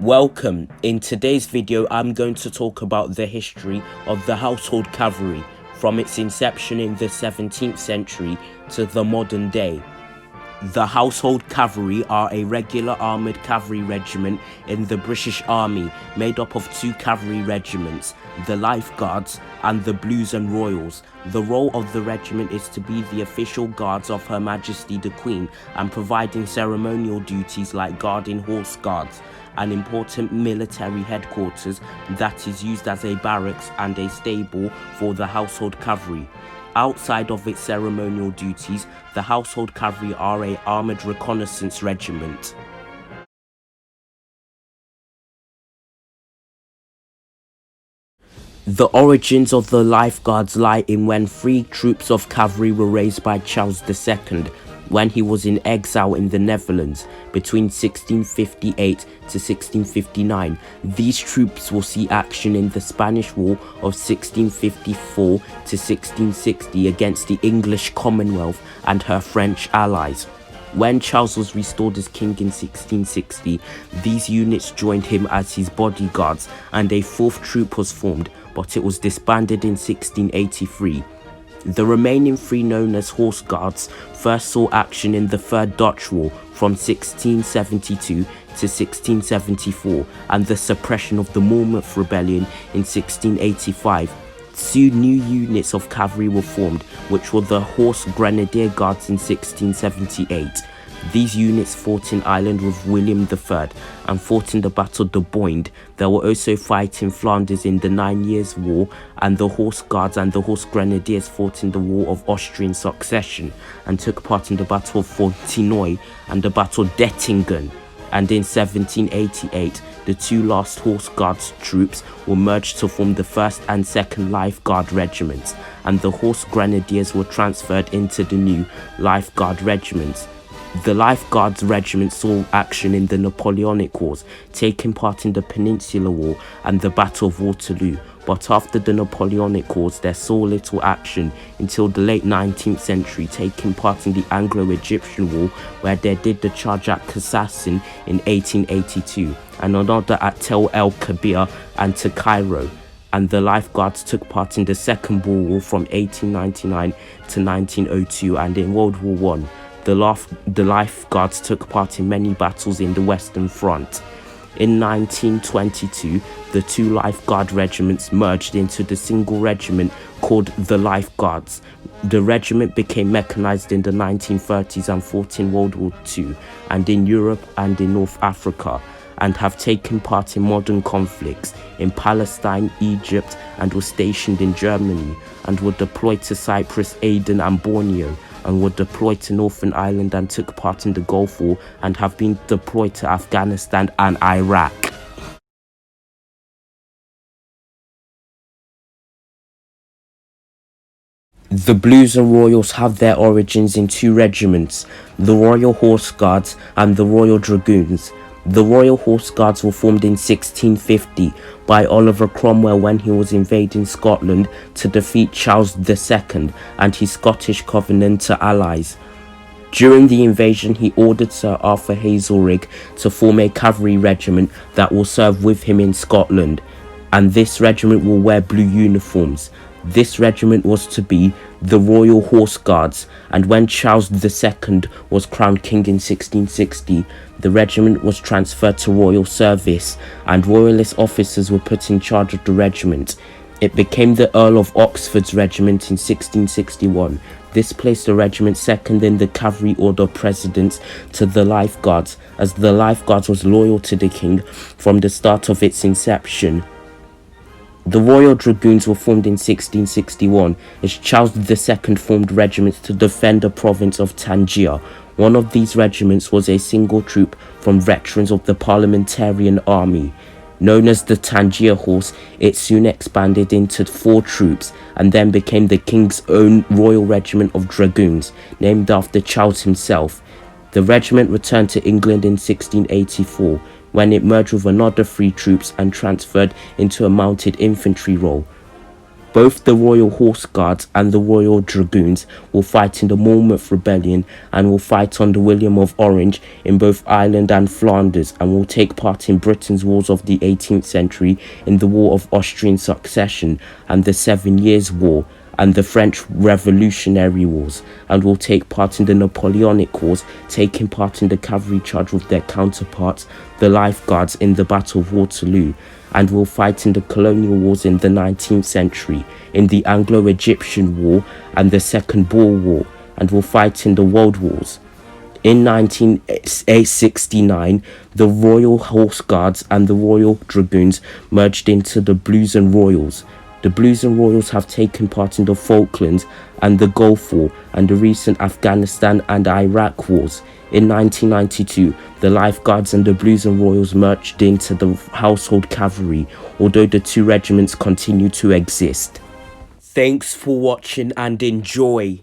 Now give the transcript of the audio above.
Welcome. In today's video, I'm going to talk about the history of the household cavalry from its inception in the 17th century to the modern day. The household cavalry are a regular armoured cavalry regiment in the British Army made up of two cavalry regiments, the Life Guards and the Blues and Royals. The role of the regiment is to be the official guards of Her Majesty the Queen and providing ceremonial duties like guarding horse guards, an important military headquarters that is used as a barracks and a stable for the household cavalry. Outside of its ceremonial duties, the household cavalry are an armoured reconnaissance regiment. The origins of the Life Guards lie in when three troops of cavalry were raised by Charles II when he was in exile in the Netherlands between 1658 to 1659. These troops will see action in the Spanish War of 1654 to 1660 against the English Commonwealth and her French allies. When Charles was restored as king in 1660, these units joined him as his bodyguards and a fourth troop was formed, but it was disbanded in 1683. The remaining three, known as Horse Guards, first saw action in the Third Dutch War from 1672 to 1674 and the suppression of the Monmouth Rebellion in 1685. Two new units of cavalry were formed, which were the Horse Grenadier Guards in 1678. These units fought in Ireland with William III and fought in the Battle de Boyne. They were also fight in Flanders in the 9 Years' War, and the Horse Guards and the Horse Grenadiers fought in the War of Austrian Succession and took part in the Battle of Fontenoy and the Battle of Dettingen. And in 1788, the two last Horse Guards troops were merged to form the 1st and 2nd Life Guard regiments, and the Horse Grenadiers were transferred into the new Life Guard regiments. The Life Guards regiment saw action in the Napoleonic Wars, taking part in the Peninsular War and the Battle of Waterloo, but after the Napoleonic Wars they saw little action until the late 19th century, taking part in the Anglo-Egyptian War where they did the charge at Kassassin in 1882 and another at Tel El Kebir and to Cairo. And the Life Guards took part in the Second Boer War from 1899 to 1902 and in World War I. The Life Guards took part in many battles in the Western Front. In 1922, the two Life Guard regiments merged into the single regiment called the Life Guards. The regiment became mechanized in the 1930s and fought in World War II and in Europe and in North Africa, and have taken part in modern conflicts in Palestine, Egypt, and were stationed in Germany, and were deployed to Cyprus, Aden and Borneo, and were deployed to Northern Ireland and took part in the Gulf War, and have been deployed to Afghanistan and Iraq. The Blues and Royals have their origins in two regiments, the Royal Horse Guards and the Royal Dragoons. The Royal Horse Guards were formed in 1650 by Oliver Cromwell when he was invading Scotland to defeat Charles II and his Scottish Covenanter allies. During the invasion, he ordered Sir Arthur Hazelrig to form a cavalry regiment that will serve with him in Scotland, and this regiment will wear blue uniforms. This regiment was to be the Royal Horse Guards, and when Charles II was crowned king in 1660, the regiment was transferred to royal service, and royalist officers were put in charge of the regiment. It became the Earl of Oxford's regiment in 1661. This placed the regiment second in the cavalry order of precedence to the Life Guards, as the Life Guards was loyal to the king from the start of its inception. The Royal Dragoons were formed in 1661 as Charles II formed regiments to defend the province of Tangier. One of these regiments was a single troop from veterans of the Parliamentarian Army. Known as the Tangier Horse, it soon expanded into 4 troops and then became the King's own Royal Regiment of Dragoons, named after Charles himself. The regiment returned to England in 1684, when it merged with another 3 troops and transferred into a mounted infantry role. Both the Royal Horse Guards and the Royal Dragoons will fight in the Monmouth Rebellion and will fight under William of Orange in both Ireland and Flanders, and will take part in Britain's wars of the 18th century, in the War of Austrian Succession and the 7 Years' War and the French Revolutionary Wars, and will take part in the Napoleonic Wars, taking part in the cavalry charge with their counterparts, the Life Guards, in the Battle of Waterloo, and will fight in the colonial wars in the 19th century, in the Anglo-Egyptian War and the Second Boer War, and will fight in the World Wars. In 1969, the Royal Horse Guards and the Royal Dragoons merged into the Blues and Royals. The Blues and Royals have taken part in the Falklands and the Gulf War and the recent Afghanistan and Iraq wars. In 1992, the Life Guards and the Blues and Royals merged into the Household Cavalry, although the two regiments continue to exist. Thanks for watching and enjoy.